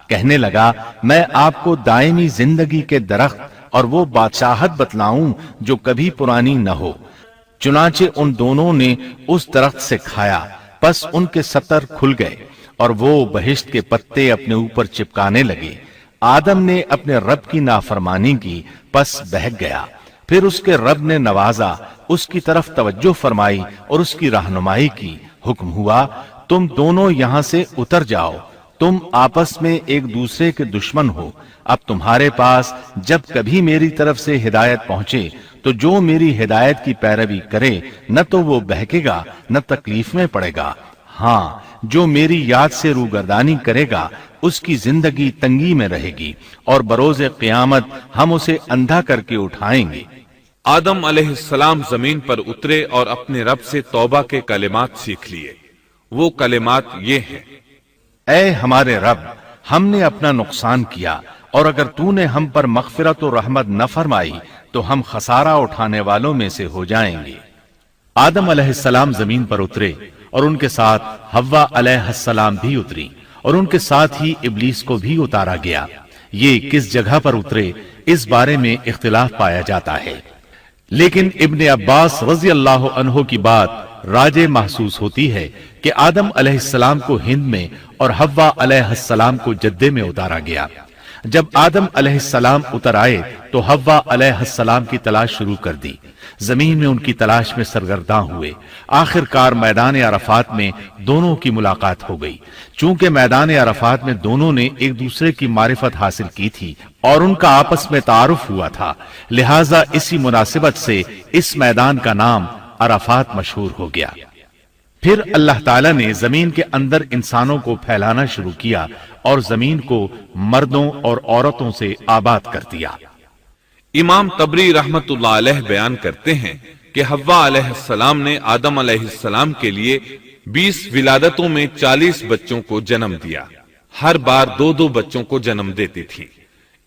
کہنے لگا میں آپ کو دائمی زندگی کے درخت اور وہ بادشاہت بتلاؤں جو کبھی پرانی نہ ہو۔ چنانچہ ان دونوں نے اس درخت سے کھایا، پس ان کے ستر کھل گئے اور وہ بہشت کے پتے اپنے اوپر چپکانے لگے۔ آدم نے اپنے رب کی نافرمانی کی، پس بہک گیا۔ پھر اس کے رب نے نوازا، اس کی طرف توجہ فرمائی اور اس کی رہنمائی کی۔ حکم ہوا تم دونوں یہاں سے اتر جاؤ، تم آپس میں ایک دوسرے کے دشمن ہو۔ اب تمہارے پاس جب کبھی میری طرف سے ہدایت پہنچے تو جو میری ہدایت کی پیروی کرے نہ تو وہ بہکے گا نہ تکلیف میں پڑے گا، ہاں جو میری یاد سے روگردانی کرے گا اس کی زندگی تنگی میں رہے گی اور بروز قیامت ہم اسے اندھا کر کے اٹھائیں گے۔ آدم علیہ السلام زمین پر اترے اور اپنے رب سے توبہ کے کلمات سیکھ لیے۔ وہ کلمات یہ ہیں: اے ہمارے رب، ہم نے اپنا نقصان کیا اور اگر تو نے ہم پر مغفرت و رحمت نہ فرمائی تو ہم خسارہ اٹھانے والوں میں سے ہو جائیں گے۔ آدم علیہ السلام زمین پر اترے اور ان کے ساتھ حوا علیہ السلام بھی اتری اور ان کے ساتھ ہی ابلیس کو بھی اتارا گیا۔ یہ کس جگہ پر اترے اس بارے میں اختلاف پایا جاتا ہے، لیکن ابن عباس رضی اللہ عنہ کی بات راجح محسوس ہوتی ہے کہ آدم علیہ السلام کو ہند میں اور حوا علیہ السلام کو جدے میں اتارا گیا۔ جب آدم علیہ السلام اتر آئے تو حوا علیہ السلام کی تلاش شروع کر دی، زمین میں ان کی تلاش میں سرگرداں ہوئے۔ آخر کار میدان عرفات میں دونوں کی ملاقات ہو گئی۔ چونکہ میدان عرفات میں دونوں نے ایک دوسرے کی معرفت حاصل کی تھی اور ان کا آپس میں تعارف ہوا تھا، لہٰذا اسی مناسبت سے اس میدان کا نام عرفات مشہور ہو گیا۔ پھر اللہ تعالیٰ نے زمین کے اندر انسانوں کو پھیلانا شروع کیا اور زمین کو مردوں اور عورتوں سے آباد کر دیا۔ امام طبری رحمت اللہ علیہ بیان کرتے ہیں کہ حوا علیہ السلام نے آدم علیہ السلام کے لیے 20 ولادتوں میں 40 بچوں کو جنم دیا۔ ہر بار 2 بچوں کو جنم دیتی تھی،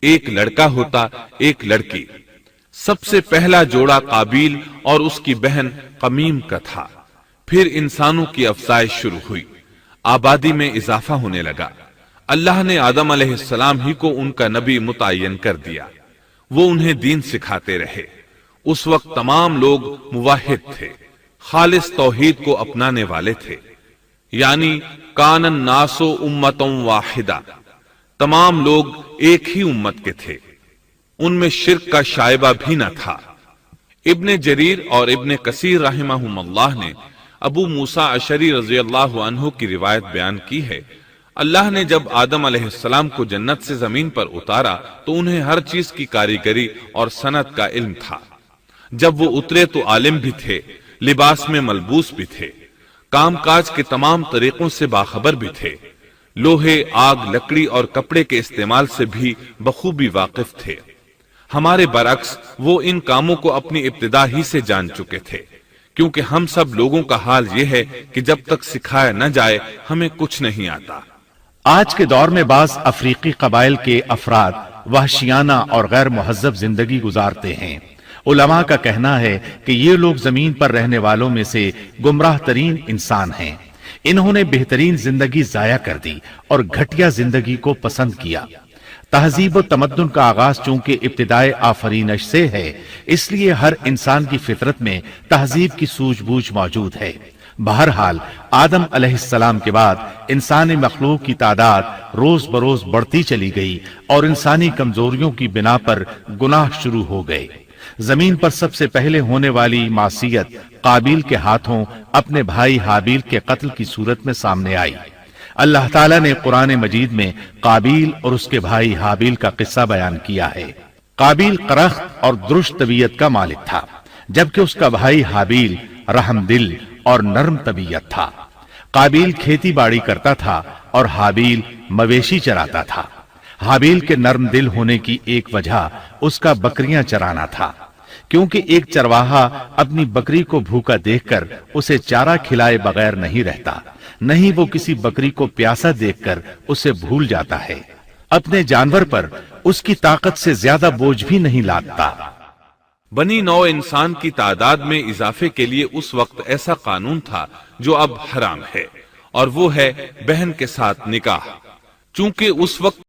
ایک لڑکا ہوتا ایک لڑکی۔ سب سے پہلا جوڑا قابیل اور اس کی بہن قمیم کا تھا۔ پھر انسانوں کی افزائش شروع ہوئی، آبادی میں اضافہ ہونے لگا۔ اللہ نے آدم علیہ السلام ہی کو ان کا نبی متعین کر دیا۔ وہ انہیں دین سکھاتے رہے۔ اس وقت تمام لوگ موحد تھے، خالص توحید کو اپنانے والے تھے، یعنی کان الناس امۃ واحدہ، تمام لوگ ایک ہی امت کے تھے، ان میں شرک کا شائبہ بھی نہ تھا۔ ابن جریر اور ابن کثیر رحمہم اللہ نے ابو موسیٰ اشعری رضی اللہ عنہ کی روایت بیان کی ہے، اللہ نے جب آدم علیہ السلام کو جنت سے زمین پر اتارا تو انہیں ہر چیز کی کاریگری اور صنعت کا علم تھا۔ جب وہ اترے تو عالم بھی تھے، لباس میں ملبوس بھی تھے، کام کاج کے تمام طریقوں سے باخبر بھی تھے، لوہے، آگ، لکڑی اور کپڑے کے استعمال سے بھی بخوبی واقف تھے۔ ہمارے برعکس وہ ان کاموں کو اپنی ابتدا ہی سے جان چکے تھے، کیونکہ ہم سب لوگوں کا حال یہ ہے کہ جب تک سکھایا نہ جائے ہمیں کچھ نہیں آتا۔ آج کے دور میں بعض افریقی قبائل کے افراد وحشیانہ اور غیر مہذب زندگی گزارتے ہیں۔ علماء کا کہنا ہے کہ یہ لوگ زمین پر رہنے والوں میں سے گمراہ ترین انسان ہیں۔ انہوں نے بہترین زندگی ضائع کر دی اور گھٹیا زندگی کو پسند کیا۔ تہذیب و تمدن کا آغاز چونکہ ابتدائے آفرینش سے ہے، اس لیے ہر انسان کی فطرت میں تہذیب کی سوجھ بوجھ موجود ہے۔ بہرحال آدم علیہ السلام کے بعد انسانی مخلوق کی تعداد روز بروز بڑھتی چلی گئی اور انسانی کمزوریوں کی بنا پر گناہ شروع ہو گئے۔ زمین پر سب سے پہلے ہونے والی معصیت قابیل کے ہاتھوں اپنے بھائی حابیل کے قتل کی صورت میں سامنے آئی۔ اللہ تعالیٰ نے قرآن مجید میں قابیل اور اس کے بھائی حابیل کا قصہ بیان کیا ہے۔ قابیل قرخت اور درشت طبیعت کا مالک تھا، جبکہ اس کا بھائی حابیل رحم دل اور نرم طبیعت تھا۔ قابیل کھیتی باڑی کرتا تھا اور حابیل مویشی چراتا تھا۔ حابیل کے نرم دل ہونے کی ایک وجہ اس کا بکریاں چرانا تھا، کیونکہ ایک چرواہا اپنی بکری کو بھوکا دیکھ کر اسے چارہ کھلائے بغیر نہیں رہتا، نہیں وہ کسی بکری کو پیاسا دیکھ کر اسے بھول جاتا ہے۔ اپنے جانور پر اس کی طاقت سے زیادہ بوجھ بھی نہیں لادتا۔ بنی نوع انسان کی تعداد میں اضافے کے لیے اس وقت ایسا قانون تھا جو اب حرام ہے، اور وہ ہے بہن کے ساتھ نکاح۔ چونکہ اس وقت